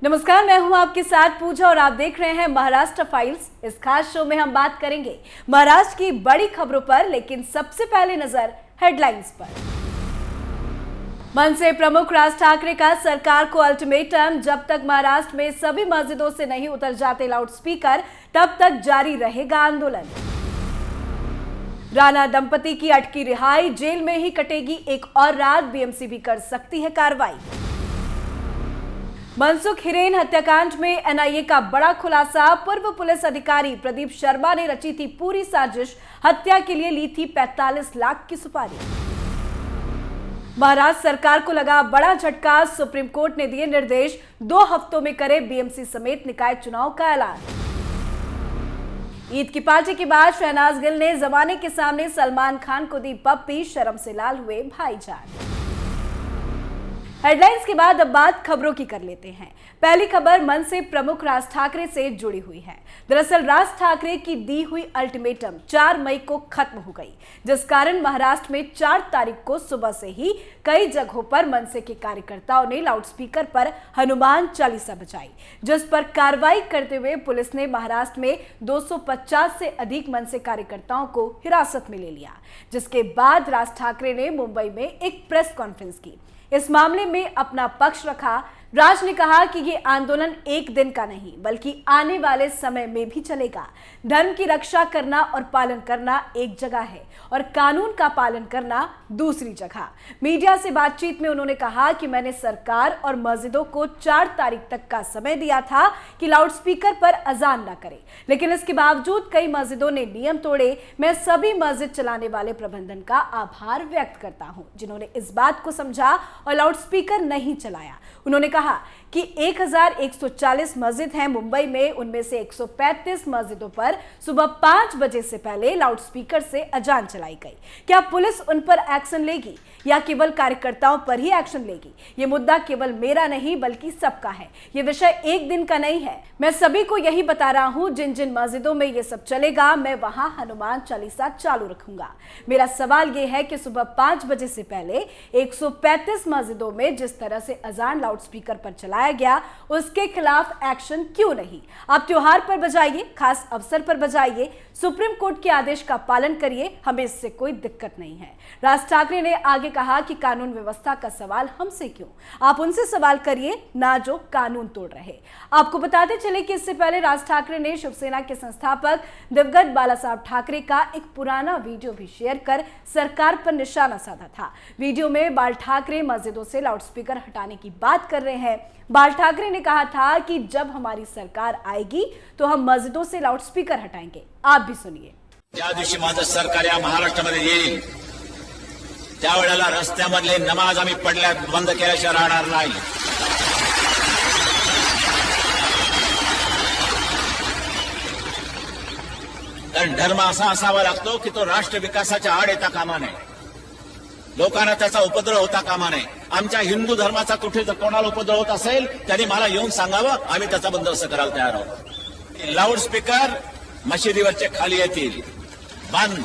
नमस्कार, मैं हूं आपके साथ पूजा और आप देख रहे हैं महाराष्ट्र फाइल्स। इस खास शो में हम बात करेंगे महाराष्ट्र की बड़ी खबरों पर, लेकिन सबसे पहले नजर हेडलाइंस पर। मनसे प्रमुख राज ठाकरे का सरकार को अल्टीमेटम, जब तक महाराष्ट्र में सभी मस्जिदों से नहीं उतर जाते लाउडस्पीकर तब तक जारी रहेगा आंदोलन। राणा दंपति की अटकी रिहाई, जेल में ही कटेगी एक और रात, बीएमसी भी कर सकती है कार्रवाई। मनसुख हिरेन हत्याकांड में एनआईए का बड़ा खुलासा, पूर्व पुलिस अधिकारी प्रदीप शर्मा ने रची थी पूरी साजिश, हत्या के लिए ली थी 45 लाख की सुपारी। महाराष्ट्र सरकार को लगा बड़ा झटका, सुप्रीम कोर्ट ने दिए निर्देश, 2 हफ्तों में करे बीएमसी समेत निकाय चुनाव का ऐलान। ईद की पार्टी के बाद शहनाज गिल ने जमाने के सामने सलमान खान को दी पप्पी, शर्म से लाल हुए भाईजान। हेडलाइंस के बाद अब बात खबरों की कर लेते हैं। पहली खबर मनसे प्रमुख राज ठाकरे से जुड़ी हुई है। दरअसल राज ठाकरे की दी हुई अल्टीमेटम 4 मई को खत्म हो गई, जिस कारण महाराष्ट्र में 4 तारीख को सुबह से ही कई जगहों पर मनसे के कार्यकर्ताओं ने लाउडस्पीकर पर हनुमान चालीसा बजाई, जिस पर कार्रवाई करते हुए पुलिस ने महाराष्ट्र में 250 से अधिक मनसे कार्यकर्ताओं को हिरासत में ले लिया। जिसके बाद राज ठाकरे ने मुंबई में एक प्रेस कॉन्फ्रेंस की। इस मामले में अपना पक्ष रखा। राज ने कहा कि ये आंदोलन एक दिन का नहीं बल्कि आने वाले समय में भी चलेगा। धर्म की रक्षा करना और पालन करना एक जगह है और कानून का पालन करना दूसरी जगह। मीडिया से बातचीत में उन्होंने कहा कि मैंने सरकार और मस्जिदों को 4 तारीख तक का समय दिया था कि लाउडस्पीकर पर अजान न करें, लेकिन इसके बावजूद कई मस्जिदों ने नियम तोड़े। मैं सभी मस्जिद चलाने वाले प्रबंधन का आभार व्यक्त करता हूं, जिन्होंने इस बात को समझा और लाउडस्पीकर नहीं चलाया। उन्होंने कहा कि 1140 मस्जिद हैं मुंबई में, उनमें से 135 मस्जिदों पर सुबह 5 बजे से पहले लाउडस्पीकर से अजान चलाई गई। क्या पुलिस उन पर एक्शन लेगी या केवल कार्यकर्ताओं पर ही एक्शन लेगी? ये मुद्दा केवल मेरा नहीं बल्कि सबका है। ये विषय एक दिन का नहीं है। मैं सभी को यही बता रहा हूं, जिन जिन मस्जिदों में ये सब चलेगा मैं वहां हनुमान चालीसा चालू रखूंगा। मेरा सवाल ये है कि सुबह 5 बजे से पहले 135 मस्जिदों में जिस तरह से अजान लाउडस्पीकर पर चलाया गया, उसके खिलाफ एक्शन क्यों नहीं? आप त्योहार पर बजाइए, खास अवसर पर बजाइए, सुप्रीम कोर्ट के आदेश का पालन करिए, हमें इससे कोई दिक्कत नहीं है। राज ठाकरे ने आगे कहा कि कानून व्यवस्था का सवाल हमसे क्यों, आप उनसे सवाल करिए ना जो कानून तोड़ रहे। आपको बताते चले कि इससे पहले राज ठाकरे ने शिवसेना के संस्थापक दिवंगत बाला साहब ठाकरे का एक पुराना वीडियो भी शेयर कर सरकार पर निशाना साधा था। वीडियो में बाल ठाकरे मस्जिदों से लाउडस्पीकर हटाने की बात कर रहे हैं। बाल ठाकरे ने कहा था कि जब हमारी सरकार आएगी तो हम मस्जिदों से लाउडस्पीकर हटाएंगे। आप भी सुनिए। ज्या दिवशी माझं सरकार या महाराष्ट्रामध्ये येईल त्यावेळेला रस्त्यामधले नमाज आम्ही पडल्या बंद केल्याशिवाय राहणार नाही। कारण धर्म असा असावा लागतो की तो राष्ट्र विकासाच्या आड येता कामा नये, लोकांना त्याचा उपद्रव होता कामा नये। आमच्या हिंदू धर्माचा कुठे जर कोणाला उपद्रव होत असेल त्यांनी मला येऊन सांगावं, आम्ही त्याचा बंदोबस्त करायला तयार आहोत। लाउडस्पीकर मशिदीवरचे खाली येतील, बंद।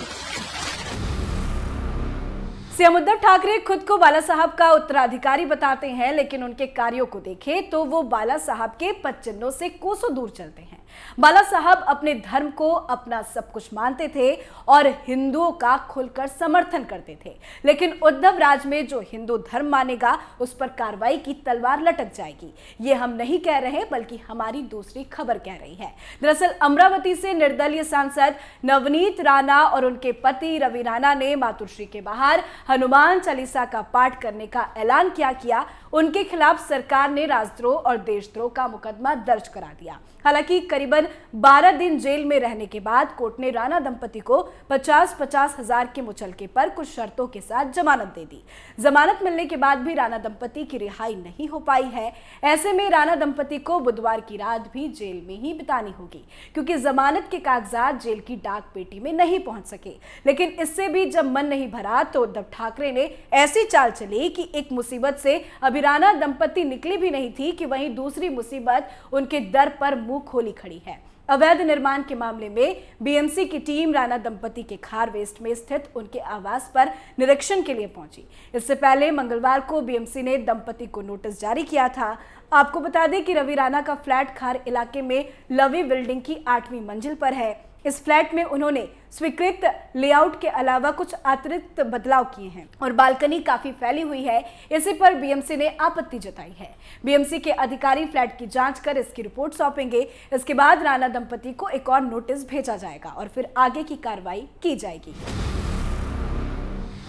सीएम उद्धव ठाकरे खुद को बाला साहब का उत्तराधिकारी बताते हैं, लेकिन उनके कार्यों को देखें तो वो बाला साहब के पदचिन्हों से कोसों दूर चलते हैं। बाला साहब अपने धर्म को अपना सब कुछ मानते थे और हिंदुओं का खुलकर समर्थन करते थे, लेकिन उद्धव राज में जो हिंदू धर्म मानेगा उस पर कार्रवाई की तलवार लटक जाएगी। ये हम नहीं कह रहे बल्कि हमारी दूसरी खबर कह रही है। दरअसल अमरावती से निर्दलीय सांसद नवनीत राणा और उनके पति रवि राणा ने मातुश्री के बाहर हनुमान चालीसा का पाठ करने का ऐलान किया। उनके खिलाफ सरकार ने राजद्रोह और देशद्रोह का मुकदमा दर्ज करा दिया। हालांकि करीबन 12 दिन जेल में रहने के बाद कोर्ट ने राणा दंपति को 50-50 हजार के मुचलके पर कुछ शर्तों के साथ जमानत दे दी। जमानत मिलने के बाद भी राणा दंपति की रिहाई नहीं हो पाई है। ऐसे में राणा दंपति को बुधवार की रात भी जेल में ही बितानी होगी, क्योंकि जमानत के कागजात जेल की डाक पेटी में नहीं पहुंच सके। लेकिन इससे भी जब मन नहीं भरा तो उद्धव ठाकरे ने ऐसी चाल चली कि एक मुसीबत से अभी राणा दंपति निकली भी नहीं थी कि वहीं दूसरी मुसीबत उनके दर पर मुंह खोली खड़ी है। अवैध निर्माण के मामले में बीएमसी की टीम राणा दंपति के खार वेस्ट में स्थित उनके आवास पर निरीक्षण के लिए पहुंची। इससे पहले मंगलवार को बीएमसी ने दंपति को नोटिस जारी किया था। आपको बता दें कि रवि राणा का फ्लैट खार इलाके में लवी बिल्डिंग की 8वीं मंजिल पर है। इस फ्लैट में उन्होंने स्वीकृत लेआउट के अलावा कुछ अतिरिक्त बदलाव किए हैं और बालकनी काफी फैली हुई है। इसी पर बीएमसी ने आपत्ति जताई है। बीएमसी के अधिकारी फ्लैट की जांच कर इसकी रिपोर्ट सौंपेंगे। इसके बाद राणा दंपति को एक और नोटिस भेजा जाएगा और फिर आगे की कार्रवाई की जाएगी।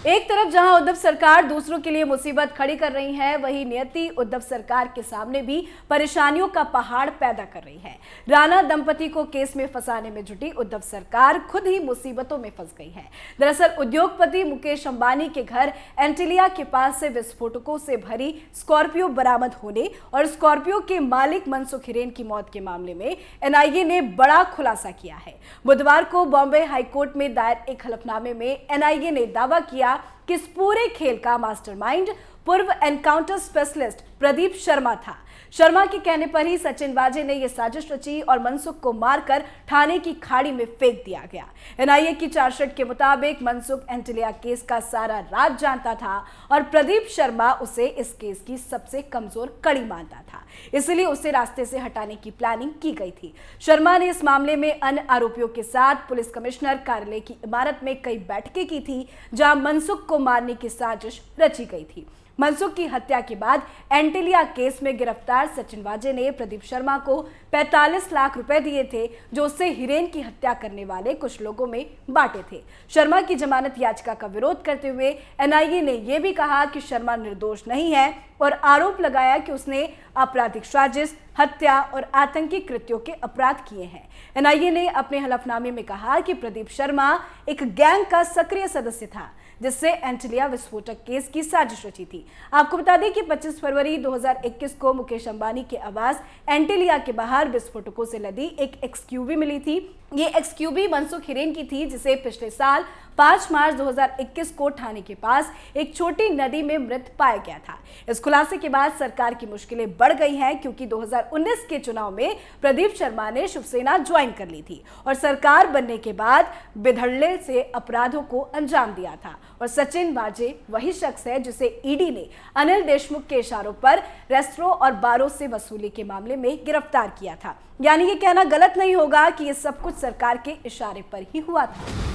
एक तरफ जहां उद्धव सरकार दूसरों के लिए मुसीबत खड़ी कर रही है, वहीं नियति उद्धव सरकार के सामने भी परेशानियों का पहाड़ पैदा कर रही है। राणा दंपति को केस में फंसाने में जुटी उद्धव सरकार खुद ही मुसीबतों में फंस गई है। दरअसल उद्योगपति मुकेश अंबानी के घर एंटीलिया के पास से विस्फोटकों से भरी स्कॉर्पियो बरामद होने और स्कॉर्पियो के मालिक मनसुख हिरेन की मौत के मामले में एनआईए ने बड़ा खुलासा किया है। बुधवार को बॉम्बे हाईकोर्ट में दायर एक हलफनामे में एनआईए ने दावा किया कि इस पूरे खेल का मास्टरमाइंड पूर्व एनकाउंटर स्पेशलिस्ट प्रदीप शर्मा था। शर्मा के कहने पर ही सचिन वाजे ने यह साजिश रची और मनसुख को मारकर थाने की खाड़ी में फेंक दिया गया। एनआईए की चार्जशीट के मुताबिक मनसुख एंटीलिया केस का सारा राज जानता था और प्रदीप शर्मा उसे इस केस की सबसे कमजोर कड़ी मानता था, इसलिए उसे रास्ते से हटाने की प्लानिंग की गई थी। शर्मा ने इस मामले में अन्य आरोपियों के साथ पुलिस कमिश्नर कार्यालय की इमारत में कई बैठकें की थी, जहां मनसुख को मारने की साजिश रची गई थी। मनसुख की हत्या के बाद एंटीलिया केस में गिरफ्तार सचिन वाजे ने प्रदीप शर्मा को 45 लाख रुपए दिए थे, जो उससे हिरेन की हत्या करने वाले कुछ लोगों में बांटे थे। शर्मा की जमानत याचिका का विरोध करते हुए एनआईए ने यह भी कहा कि शर्मा निर्दोष नहीं है और आरोप लगाया कि उसने आपराधिक साजिश, हत्या और आतंकी कृत्यों के अपराध किए हैं। एनआईए ने अपने हलफनामे में कहा कि प्रदीप शर्मा एक गैंग का सक्रिय सदस्य था, जिससे एंटीलिया विस्फोटक केस की साजिश रची थी। आपको बता दें कि 25 फरवरी 2021 को मुकेश अंबानी के आवास एंटीलिया के बाहर विस्फोटकों से लदी एक एक्सक्यूवी मिली थी। ये एक्सक्यूवी मनसुख हिरेन की थी, जिसे पिछले साल 5 मार्च 2021 को ठाणे के पास एक छोटी नदी में मृत पाया गया था। इस खुलासे के बाद सरकार की मुश्किलें बढ़ गई हैं, क्योंकि 2019 के चुनाव में प्रदीप शर्मा ने शिवसेना ज्वाइन कर ली थी और सरकार बनने के बाद बिधड़ले से अपराधों को अंजाम दिया था। और सचिन वाजे वही शख्स है जिसे ईडी ने अनिल देशमुख के इशारों पर रेस्टोरेंट और बारों से वसूली के मामले में गिरफ्तार किया था। यानी ये कहना गलत नहीं होगा कि ये सब कुछ सरकार के इशारे पर ही हुआ था।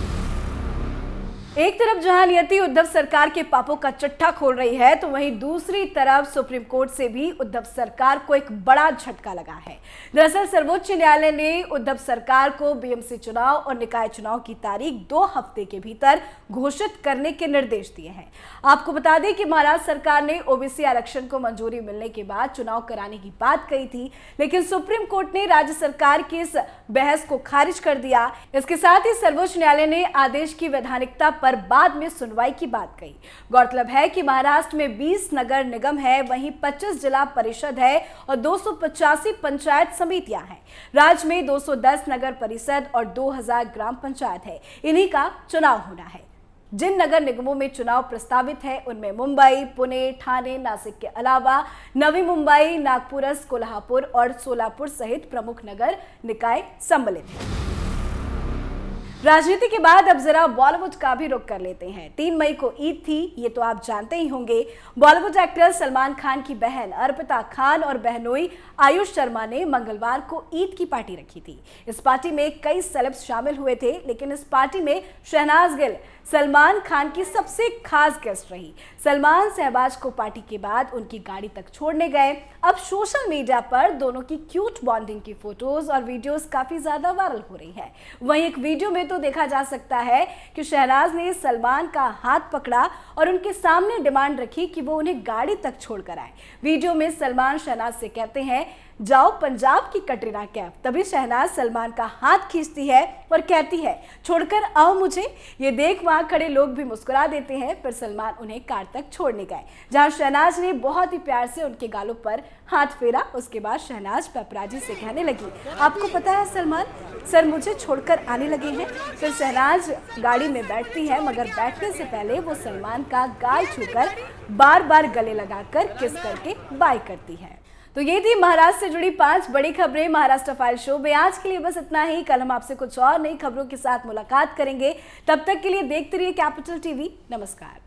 एक तरफ जहां नियति उद्धव सरकार के पापों का चट्टा खोल रही है, तो वहीं दूसरी तरफ सुप्रीम कोर्ट से भी उद्धव सरकार को एक बड़ा झटका लगा है। दरअसल सर्वोच्च न्यायालय ने उद्धव सरकार को बीएमसी चुनाव और निकाय चुनाव की तारीख 2 हफ्ते के भीतर घोषित करने के निर्देश दिए हैं। आपको बता दें कि महाराष्ट्र सरकार ने ओबीसी आरक्षण को मंजूरी मिलने के बाद चुनाव कराने की बात कही थी, लेकिन सुप्रीम कोर्ट ने राज्य सरकार की इस बहस को खारिज कर दिया। इसके साथ ही सर्वोच्च न्यायालय ने आदेश की वैधानिकता पर बाद में सुनवाई की बात कही। गौरतलब है कि महाराष्ट्र में 20 नगर निगम है, वहीं 25 जिला परिषद है और 285 पंचायत समितियां हैं। राज्य में 210 नगर परिषद और 2000 ग्राम पंचायत है। इन्हीं का चुनाव होना है। जिन नगर निगमों में चुनाव प्रस्तावित है, उनमें मुंबई, पुणे, ठाणे, नासिक के अलावा नवी मुंबई, नागपुर, कोल्हापुर और सोलापुर सहित प्रमुख नगर निकाय सम्मिलित हैं। राजनीति के बाद अब जरा बॉलीवुड का भी रुख कर लेते हैं। 3 मई को ईद थी, ये तो आप जानते ही होंगे। बॉलीवुड एक्टर सलमान खान की बहन अर्पिता खान और बहनोई आयुष शर्मा ने मंगलवार को ईद की पार्टी रखी थी। इस पार्टी में कई सेलेब्स शामिल हुए थे, लेकिन इस पार्टी में शहनाज गिल सलमान खान की सबसे खास गेस्ट रही। सलमान शहबाज को पार्टी के बाद उनकी गाड़ी तक छोड़ने गए। अब सोशल मीडिया पर दोनों की क्यूट बॉन्डिंग की फोटोज और वीडियोस काफी ज्यादा वायरल हो रही है। वहीं एक वीडियो में तो देखा जा सकता है कि शहनाज ने सलमान का हाथ पकड़ा और उनके सामने डिमांड रखी कि वो उन्हें गाड़ी तक छोड़कर आए। वीडियो में सलमान शहनाज से कहते हैं, जाओ पंजाब की कटरीना कैफ। तभी शहनाज सलमान का हाथ खींचती है और कहती है, छोड़कर आओ मुझे। ये देख वहां खड़े लोग भी मुस्कुरा देते हैं। फिर सलमान उन्हें कार तक छोड़ने गए, जहां शहनाज ने बहुत ही प्यार से उनके गालों पर हाथ फेरा। उसके बाद शहनाज पेपराजी से कहने लगी, आपको पता है सलमान सर मुझे छोड़कर आने लगे हैं। फिर शहनाज गाड़ी में बैठती है, मगर बैठने से पहले वो सलमान का गाल छूकर बार बार गले लगाकर किस करके बाय करती है। तो ये थी महाराष्ट्र से जुड़ी 5 बड़ी खबरें महाराष्ट्र फाइल शो में। आज के लिए बस इतना ही। कल हम आपसे कुछ और नई खबरों के साथ मुलाकात करेंगे। तब तक के लिए देखते रहिए कैपिटल टीवी। नमस्कार।